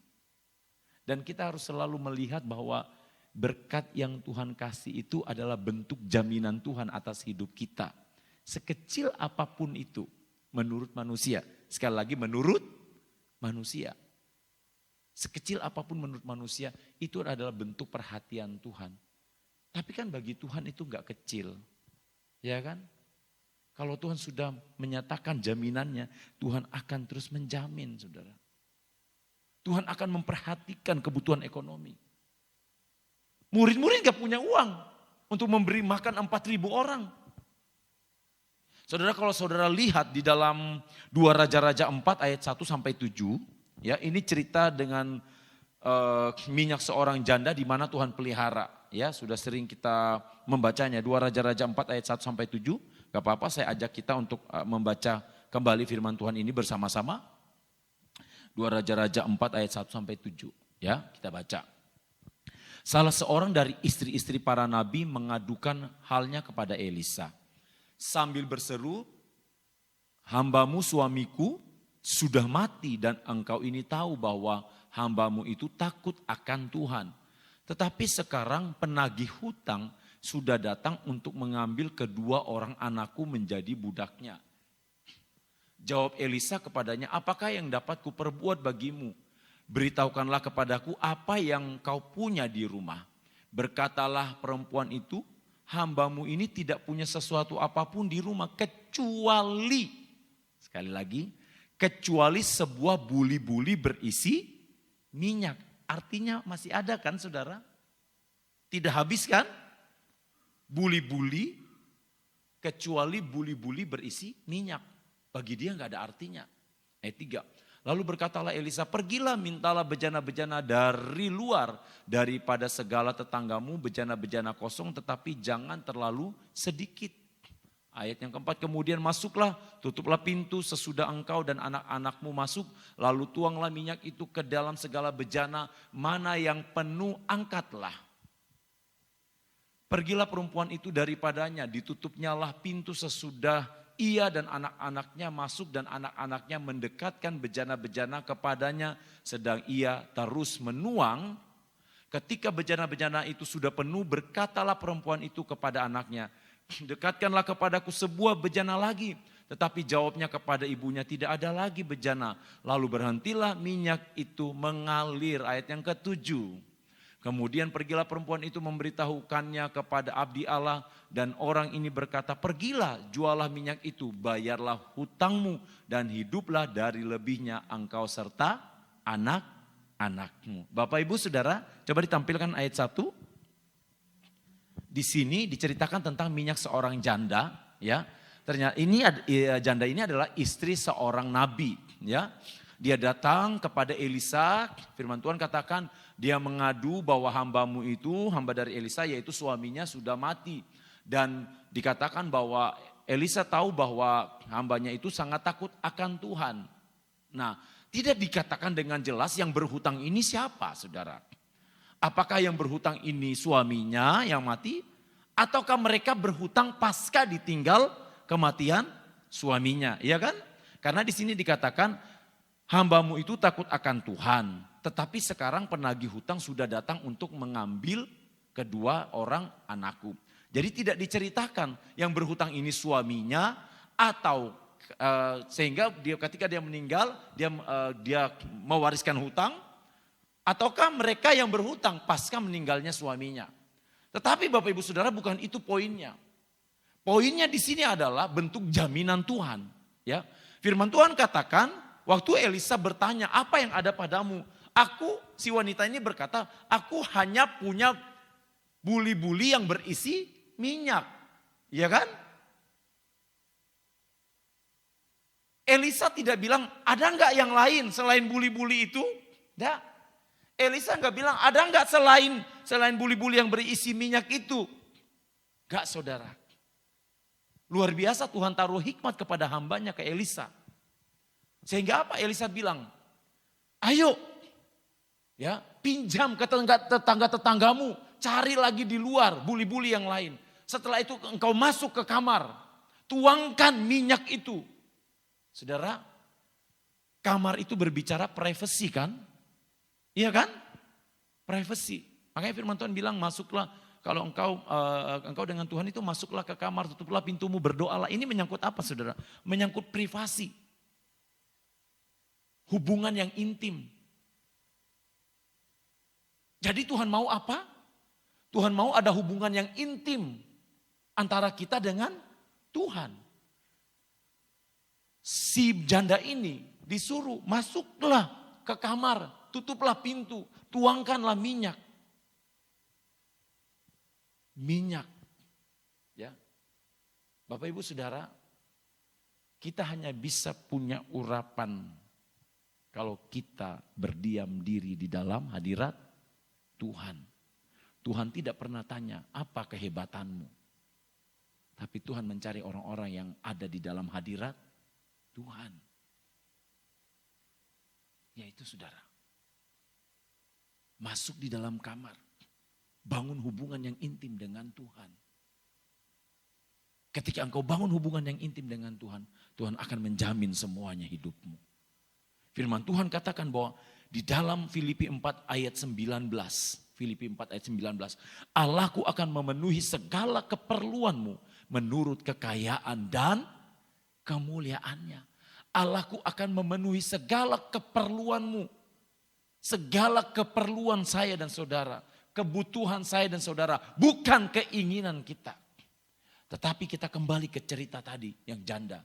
Dan kita harus selalu melihat bahwa berkat yang Tuhan kasih itu adalah bentuk jaminan Tuhan atas hidup kita. Sekecil apapun itu menurut manusia, sekali lagi menurut manusia. Sekecil apapun menurut manusia itu adalah bentuk perhatian Tuhan. Tapi kan bagi Tuhan itu enggak kecil. Ya kan? Kalau Tuhan sudah menyatakan jaminannya, Tuhan akan terus menjamin saudara. Tuhan akan memperhatikan kebutuhan ekonomi. Murid-murid enggak punya uang untuk memberi makan 4.000 orang. Saudara, kalau saudara lihat di dalam 2 Raja-Raja 4 ayat 1 sampai 7, ya, ini cerita dengan minyak seorang janda di mana Tuhan pelihara. Ya, sudah sering kita membacanya. 2 Raja-Raja 4 ayat 1 sampai 7. Gak apa-apa, saya ajak kita untuk membaca kembali firman Tuhan ini bersama-sama. 2 Raja-Raja 4 ayat 1 sampai 7. Ya, kita baca. Salah seorang dari istri-istri para nabi mengadukan halnya kepada Elisa. Sambil berseru, hambamu suamiku sudah mati dan engkau ini tahu bahwa hambamu itu takut akan Tuhan. Tetapi sekarang penagih hutang sudah datang untuk mengambil kedua orang anakku menjadi budaknya. Jawab Elisa kepadanya, apakah yang dapat kuperbuat bagimu? Beritahukanlah kepadaku apa yang kau punya di rumah. Berkatalah perempuan itu, hambamu ini tidak punya sesuatu apapun di rumah kecuali, sekali lagi, kecuali sebuah buli-buli berisi minyak. Artinya masih ada kan saudara? Tidak habis kan? Buli-buli, kecuali buli-buli berisi minyak. Bagi dia nggak ada artinya. Ayat 3. Lalu berkatalah Elisa, pergilah mintalah bejana-bejana dari luar. Daripada segala tetanggamu bejana-bejana kosong tetapi jangan terlalu sedikit. Ayat yang keempat, kemudian masuklah, tutuplah pintu sesudah engkau dan anak-anakmu masuk. Lalu tuanglah minyak itu ke dalam segala bejana, mana yang penuh angkatlah. Pergilah perempuan itu daripadanya, ditutupnyalah pintu sesudah ia dan anak-anaknya masuk dan anak-anaknya mendekatkan bejana-bejana kepadanya. Sedang ia terus menuang, ketika bejana-bejana itu sudah penuh berkatalah perempuan itu kepada anaknya, dekatkanlah kepadaku sebuah bejana lagi. Tetapi jawabnya kepada ibunya, tidak ada lagi bejana. Lalu berhentilah minyak itu mengalir. Ayat yang ke-7. Kemudian pergilah perempuan itu memberitahukannya kepada abdi Allah. Dan orang ini berkata, pergilah jualah minyak itu, bayarlah hutangmu. Dan hiduplah dari lebihnya engkau serta anak-anakmu. Bapak Ibu Saudara, coba ditampilkan ayat 1. Di sini diceritakan tentang minyak seorang janda, ya. Ternyata ini janda ini adalah istri seorang nabi, ya. Dia datang kepada Elisa, firman Tuhan katakan dia mengadu bahwa hambamu itu, hamba dari Elisa yaitu suaminya sudah mati. Dan dikatakan bahwa Elisa tahu bahwa hambanya itu sangat takut akan Tuhan. Nah, tidak dikatakan dengan jelas yang berhutang ini siapa, saudara. Apakah yang berhutang ini suaminya yang mati? Ataukah mereka berhutang pasca ditinggal kematian suaminya, iya kan? Karena di sini dikatakan hambamu itu takut akan Tuhan. Tetapi sekarang penagih hutang sudah datang untuk mengambil kedua orang anakku. Jadi tidak diceritakan yang berhutang ini suaminya atau sehingga ketika dia meninggal dia mewariskan hutang, ataukah mereka yang berhutang pasca meninggalnya suaminya. Tetapi Bapak Ibu Saudara bukan itu poinnya. Poinnya di sini adalah bentuk jaminan Tuhan. Ya, firman Tuhan katakan waktu Elisa bertanya apa yang ada padamu, si wanita ini berkata, aku hanya punya buli-buli yang berisi minyak, iya kan? Elisa tidak bilang ada enggak yang lain selain buli-buli itu? Enggak. Elisa enggak bilang ada enggak selain buli-buli yang berisi minyak itu? Enggak, saudara. Luar biasa Tuhan taruh hikmat kepada hambanya ke Elisa. Sehingga apa? Elisa bilang, ayo ya pinjam ke tetangga-tetanggamu, cari lagi di luar buli-buli yang lain. Setelah itu engkau masuk ke kamar, tuangkan minyak itu. Saudara, kamar itu berbicara privasi kan? Iya kan? Privasi. Makanya firman Tuhan bilang masuklah, kalau engkau dengan Tuhan itu masuklah ke kamar, tutuplah pintumu, berdoalah. Ini menyangkut apa, saudara? Menyangkut privasi. Hubungan yang intim. Jadi Tuhan mau apa? Tuhan mau ada hubungan yang intim antara kita dengan Tuhan. Si janda ini disuruh masuklah ke kamar, tutuplah pintu, tuangkanlah minyak. Minyak. Ya. Bapak Ibu Saudara, kita hanya bisa punya urapan kalau kita berdiam diri di dalam hadirat Tuhan. Tuhan tidak pernah tanya apa kehebatanmu. Tapi Tuhan mencari orang-orang yang ada di dalam hadirat Tuhan. Yaitu saudara. Masuk di dalam kamar. Bangun hubungan yang intim dengan Tuhan. Ketika engkau bangun hubungan yang intim dengan Tuhan, Tuhan akan menjamin semuanya hidupmu. Firman Tuhan katakan bahwa di dalam Filipi 4 ayat 19. Filipi 4 ayat 19. Allahku akan memenuhi segala keperluanmu menurut kekayaan dan kemuliaannya. Allahku akan memenuhi segala keperluanmu. Segala keperluan saya dan saudara. Kebutuhan saya dan saudara. Bukan keinginan kita. Tetapi kita kembali ke cerita tadi yang janda.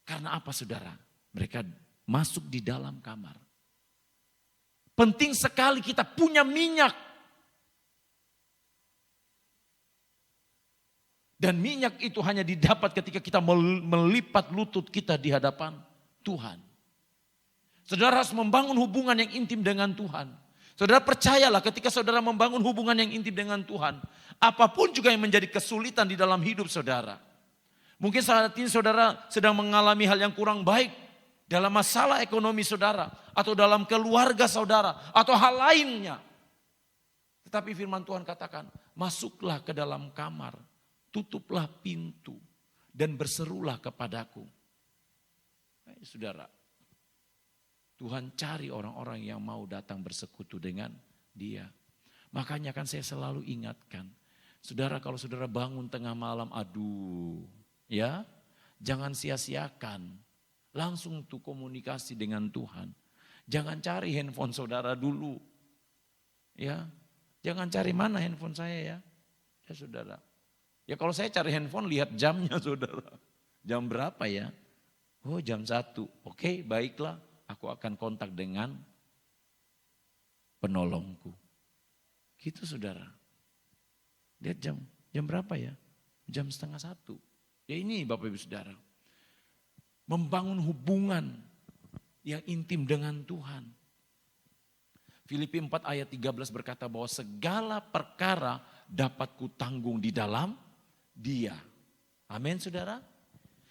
Karena apa, saudara? Mereka masuk di dalam kamar. Penting sekali kita punya minyak. Dan minyak itu hanya didapat ketika kita melipat lutut kita di hadapan Tuhan. Saudara harus membangun hubungan yang intim dengan Tuhan. Saudara percayalah ketika saudara membangun hubungan yang intim dengan Tuhan. Apapun juga yang menjadi kesulitan di dalam hidup saudara. Mungkin saat ini saudara sedang mengalami hal yang kurang baik. Dalam masalah ekonomi saudara. Atau dalam keluarga saudara. Atau hal lainnya. Tetapi firman Tuhan katakan. Masuklah ke dalam kamar. Tutuplah pintu. Dan berserulah kepadaku. Saudara. Tuhan cari orang-orang yang mau datang bersekutu dengan dia. Makanya kan saya selalu ingatkan. Saudara, kalau saudara bangun tengah malam, aduh. Ya, jangan sia-siakan. Langsung tuh komunikasi dengan Tuhan. Jangan cari handphone saudara dulu. Ya, jangan cari mana handphone saya ya. Ya saudara. Ya kalau saya cari handphone lihat jamnya saudara. Jam berapa ya? Oh jam 1. Oke, baiklah. Aku akan kontak dengan penolongku. Gitu saudara. Lihat jam berapa ya? Jam 12:30. Ya ini Bapak Ibu Saudara. Membangun hubungan yang intim dengan Tuhan. Filipi 4 ayat 13 berkata bahwa segala perkara dapat kutanggung di dalam Dia. Amin saudara.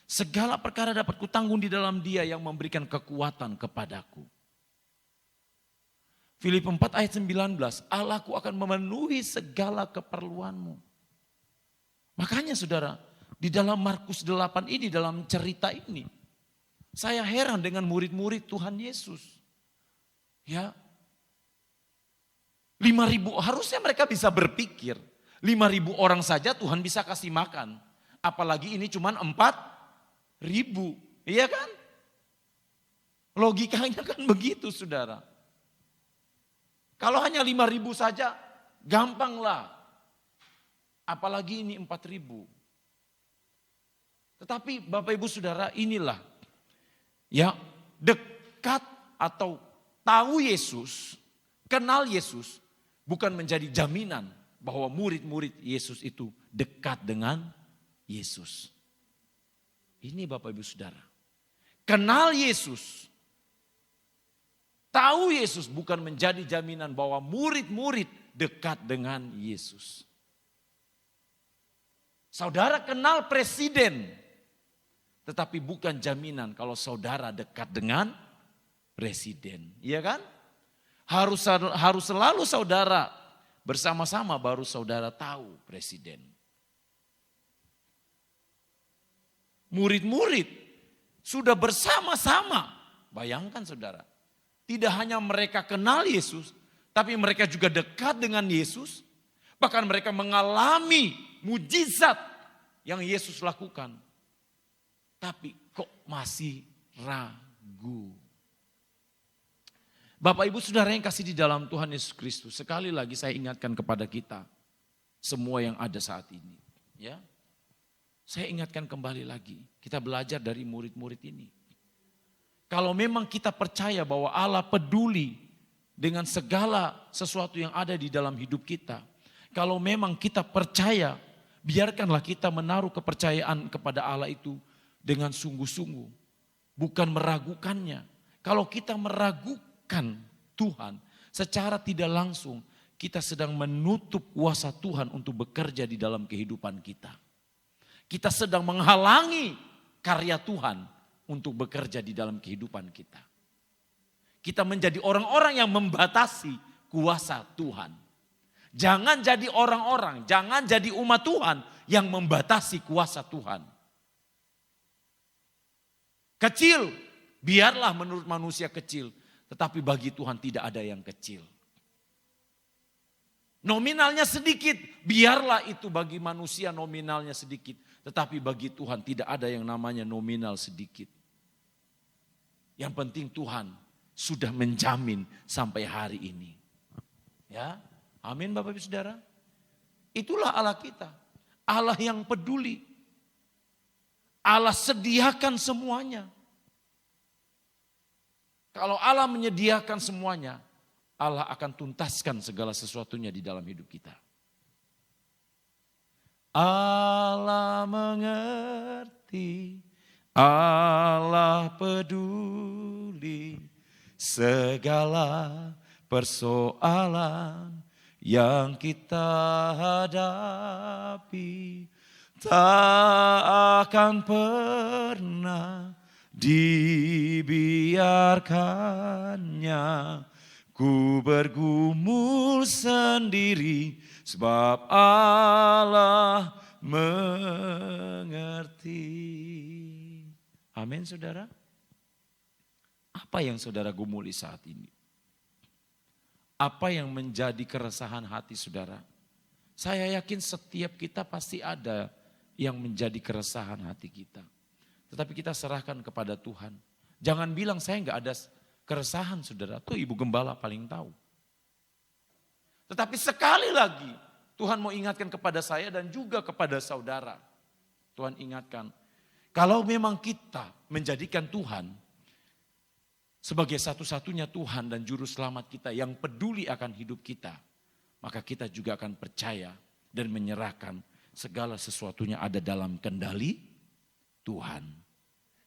Segala perkara dapat kutanggung di dalam Dia yang memberikan kekuatan kepadaku. Filipi 4 ayat 19, Allahku akan memenuhi segala keperluanmu. Makanya saudara, di dalam Markus 8 ini, dalam cerita ini, saya heran dengan murid-murid Tuhan Yesus. Ya, 5.000, harusnya mereka bisa berpikir, 5.000 orang saja Tuhan bisa kasih makan. Apalagi ini cuma 4.000, iya kan? Logikanya kan begitu saudara. Kalau hanya 5.000 saja, gampanglah. Apalagi ini 4.000. Tetapi Bapak Ibu Saudara, inilah ya, dekat atau tahu Yesus, kenal Yesus, bukan menjadi jaminan bahwa murid-murid Yesus itu dekat dengan Yesus. Ini Bapak Ibu Saudara. Kenal Yesus, tahu Yesus bukan menjadi jaminan bahwa murid-murid dekat dengan Yesus. Saudara kenal presiden, tetapi bukan jaminan kalau saudara dekat dengan presiden. Iya kan? Harus selalu saudara bersama-sama baru saudara tahu presiden. Murid-murid sudah bersama-sama. Bayangkan saudara. Tidak hanya mereka kenal Yesus, tapi mereka juga dekat dengan Yesus. Bahkan mereka mengalami mujizat yang Yesus lakukan. Tapi kok masih ragu. Bapak Ibu Saudara yang kasih di dalam Tuhan Yesus Kristus. Sekali lagi saya ingatkan kepada kita. Semua yang ada saat ini. Ya, saya ingatkan kembali lagi. Kita belajar dari murid-murid ini. Kalau memang kita percaya bahwa Allah peduli dengan segala sesuatu yang ada di dalam hidup kita. Kalau memang kita percaya, biarkanlah kita menaruh kepercayaan kepada Allah itu dengan sungguh-sungguh. Bukan meragukannya. Kalau kita meragukan Tuhan, secara tidak langsung kita sedang menutup kuasa Tuhan untuk bekerja di dalam kehidupan kita. Kita sedang menghalangi karya Tuhan untuk bekerja di dalam kehidupan kita. Kita menjadi orang-orang yang membatasi kuasa Tuhan. Jangan jadi orang-orang, jangan jadi umat Tuhan yang membatasi kuasa Tuhan. Kecil, biarlah menurut manusia kecil. Tetapi bagi Tuhan tidak ada yang kecil. Nominalnya sedikit, biarlah itu bagi manusia nominalnya sedikit. Tetapi bagi Tuhan tidak ada yang namanya nominal sedikit. Yang penting Tuhan sudah menjamin sampai hari ini. Ya, amin Bapak Ibu Saudara. Itulah Allah kita. Allah yang peduli. Allah sediakan semuanya. Kalau Allah menyediakan semuanya, Allah akan tuntaskan segala sesuatunya di dalam hidup kita. Allah mengerti, Allah peduli segala persoalan yang kita hadapi. Tak akan pernah dibiarkannya ku bergumul sendiri, sebab Allah mengerti. Amin saudara. Apa yang saudara gumuli saat ini? Apa yang menjadi keresahan hati saudara? Saya yakin setiap kita pasti ada yang menjadi keresahan hati kita. Tetapi kita serahkan kepada Tuhan. Jangan bilang saya enggak ada keresahan saudara. Tuh Ibu Gembala paling tahu. Tetapi sekali lagi Tuhan mau ingatkan kepada saya dan juga kepada saudara. Tuhan ingatkan. Kalau memang kita menjadikan Tuhan sebagai satu-satunya Tuhan dan Juru Selamat kita yang peduli akan hidup kita. Maka kita juga akan percaya dan menyerahkan segala sesuatunya ada dalam kendali Tuhan.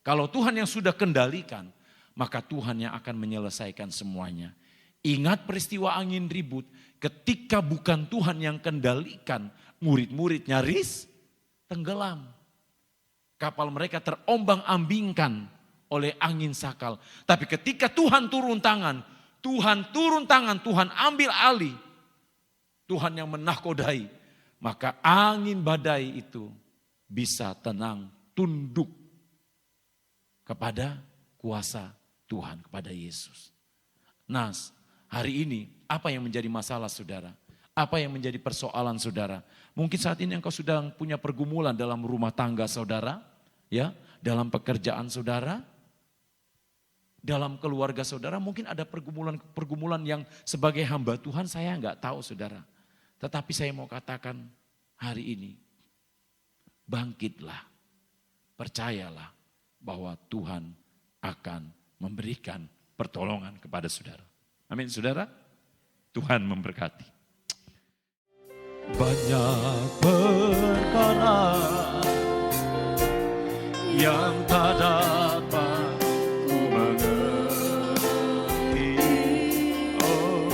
Kalau Tuhan yang sudah kendalikan, maka Tuhan yang akan menyelesaikan semuanya. Ingat peristiwa angin ribut, ketika bukan Tuhan yang kendalikan, murid-murid nyaris tenggelam. Kapal mereka terombang-ambingkan oleh angin sakal. Tapi ketika Tuhan turun tangan, Tuhan ambil alih. Tuhan yang menakodai. Maka angin badai itu bisa tenang, tunduk kepada kuasa Tuhan, kepada Yesus. Nah, hari ini apa yang menjadi masalah saudara? Apa yang menjadi persoalan saudara? Mungkin saat ini engkau sudah punya pergumulan dalam rumah tangga saudara, ya, dalam pekerjaan saudara, dalam keluarga saudara. Mungkin ada pergumulan yang sebagai hamba Tuhan saya enggak tahu saudara. Tetapi saya mau katakan hari ini, bangkitlah, percayalah bahwa Tuhan akan memberikan pertolongan kepada saudara. Amin saudara, Tuhan memberkati. Banyak perkara yang tak dapat ku mengerti. Oh,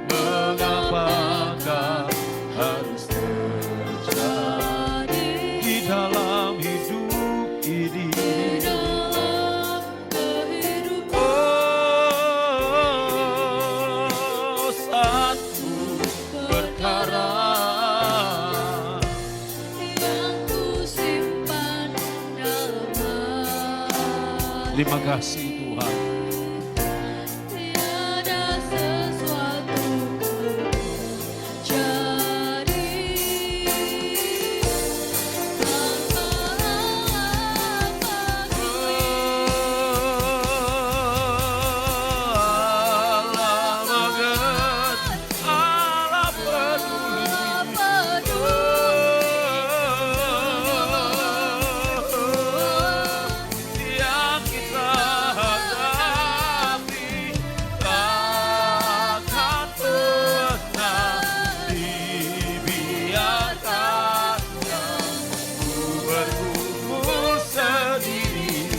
mengapakah harus terjadi di dalam hidup ini? Oh, satu perkara yang ku simpan dalam Terima kasih Tuhan. tiada sesuatu jadi tanpa Allah mengerti, Allah peduli. Yang kita hadapi takkan pernah dibiarkannya. Ku bergumul sendiri.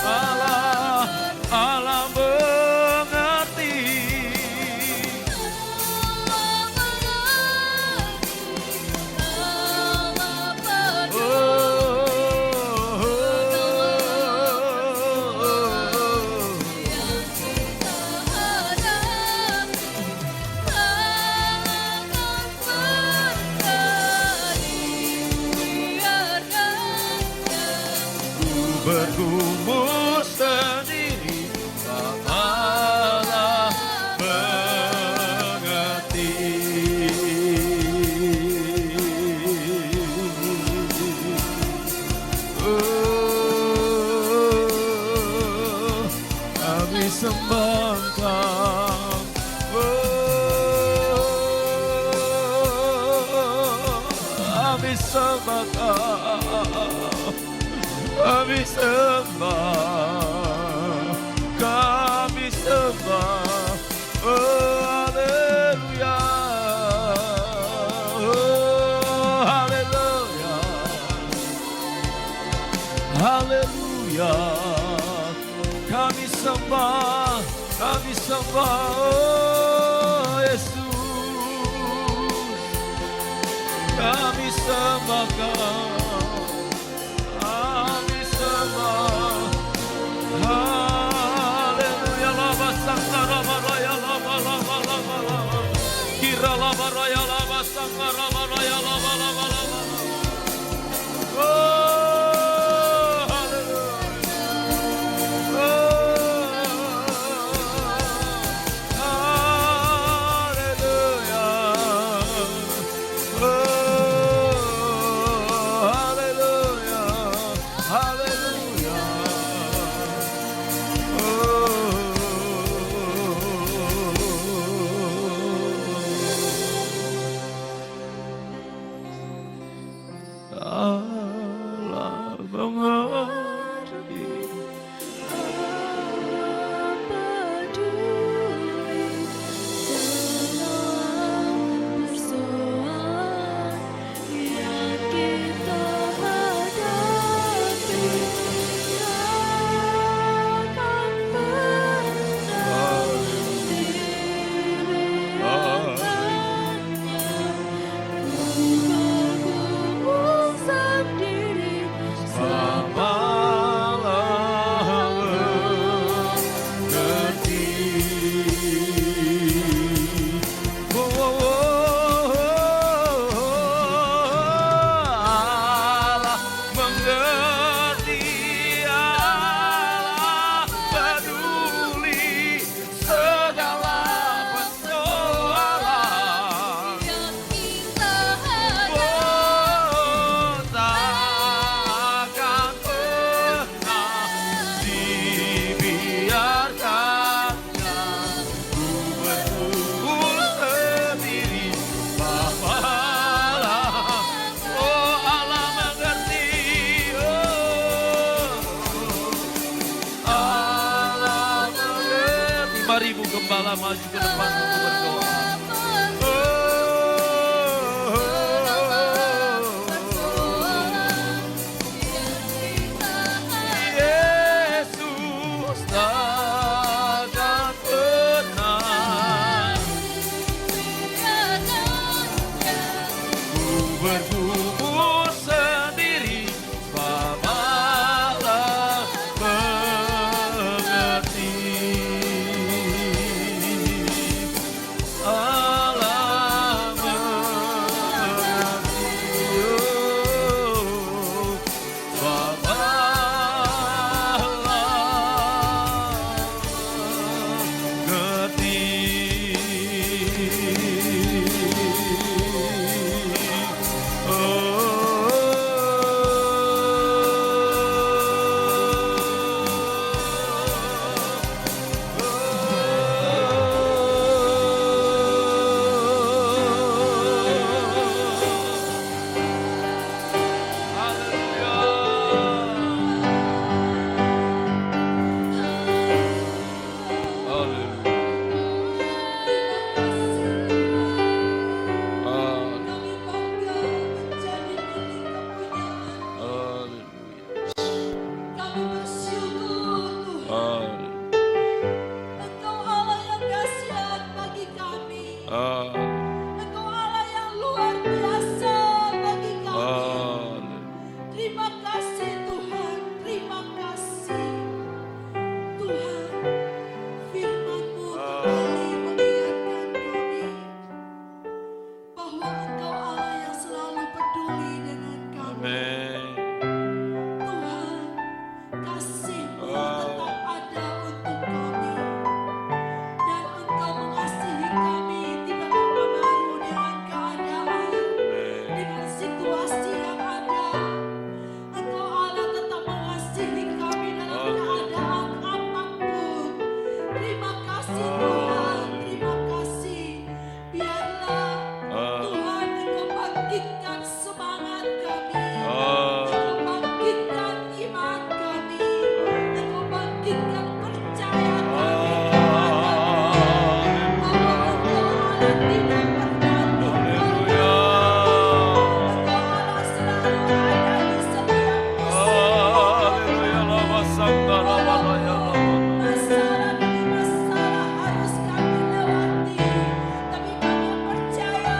Allah mengerti. Bergumul sendiri, Allah mengerti. Oh, kami sembah Engkau. Oh, kami sembah Engkau. Kami sembah, oh haleluya, oh haleluya, haleluya. Kami sembah, oh Yesus, kami sembah Kau. Haleluya, lava sangara baraya, lava lava lava lava. Kira lava baraya, lava sangara baraya, lava lava lava. Oh, haleluya. Oh, haleluya. Oh, haleluya. Haleluya. maju ke depan untuk berdoa. Yesus tak pernah ku bergumul sendiri, Bapalah mengerti. Allah mengerti, Bapalah Kami bersyukur Tuhan, Engkau Allah yang dahsyat bagi kami. Engkau Allah yang luar biasa bagi kami. Terima kasih Tuhan, terima kasih Tuhan. Firman-Mu kembali mengingatkan kami bahwa Engkau Allah yang selalu peduli dengan kami. Tuhan, kasih-Mu tetap ada untuk kami, dan Engkau mengasihi kami tidak terpengaruh dengan keadaan, dengan situasi yang ada. Engkau Allah tetap mengasihi kami dalam keadaan apapun. Terima kasih Tuhan, terima kasih. Biarlah Tuhan Engkau bangkitkan semangat kami, Engkau bangkitkan iman kami, Engkau bangkitkan percaya kami bahwa Engkau Allah tidak pernah tinggal. Engkau Allah selalu ada di setiap masalah demi masalah harus kami lewati, tapi kami percaya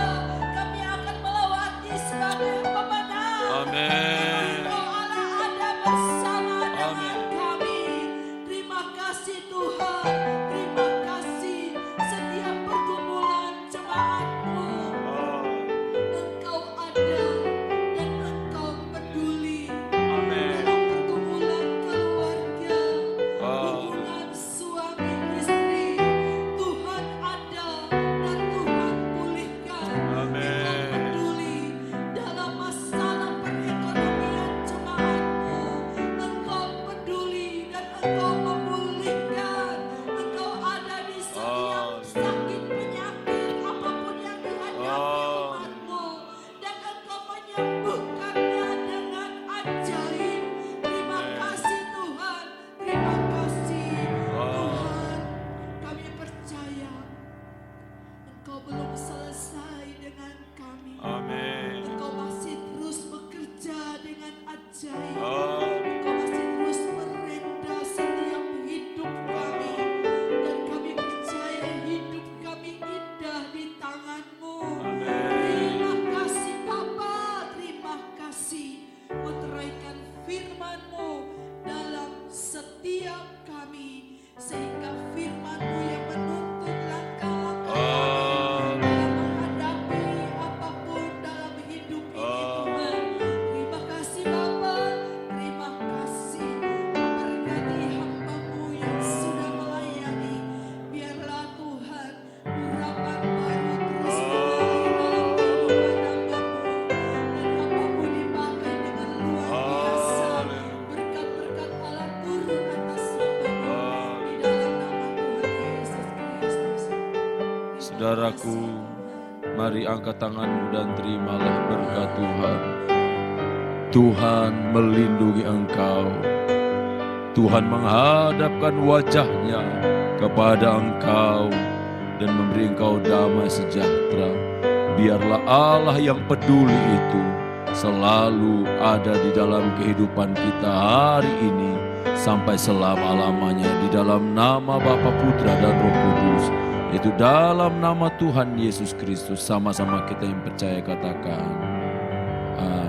kami akan melewati sebagai pemenang. Engkau Allah ada bersama dengan kami. Terima kasih Tuhan, terima kasih setiap pergumulan jemaat-Mu. Engkau ada dan Engkau peduli dalam pergumulan keluarga, hubungan suami istri. Tuhan ada dan Tuhan pulihkan. Engkau peduli dalam masalah perekonomian jemaat-Mu. Engkau peduli dan Engkau memulihkan. Engkau ada di setiap sakit penyakit apapun yang dihadapi umat-Mu, dan Engkau menyembuhkannya dengan ajaib. Terima kasih Tuhan, terima kasih Tuhan. Kami percaya Engkau belum selesai dengan kami. Engkau masih terus bekerja dengan ajaib. Engkau masih terus merenda setiap hidup kami, dan kami percaya hidup kami indah di tangan-Mu. Terima kasih Bapa, terima kasih meteraikan firman-Mu dalam setiap kami, sehingga firman-Mu yang menuntun langkah-langkah kami dalam menghadapi apapun dalam hidup ini Tuhan. Terima kasih Bapa, terima kasih. Berkati hamba-Mu yang sudah melayani. Biarlah Tuhan urapan baru terus mengalir dalam kehidupan hamba-Mu, dan hamba-Mu dipakai dengan luar biasa. Berkat-berkat Allah turun atas hamba-Mu di dalam nama Tuhan Yesus Kristus. Saudaraku, mari angkat tanganmu dan terimalah berkat Tuhan. Tuhan melindungi engkau. Tuhan menghadapkan wajahnya kepada engkau dan memberi engkau damai sejahtera. Biarlah Allah yang peduli itu selalu ada di dalam kehidupan kita hari ini sampai selama-lamanya, di dalam nama Bapa, Putra dan Roh Kudus. Itu dalam nama Tuhan Yesus Kristus. Sama-sama kita yang percaya katakan amin.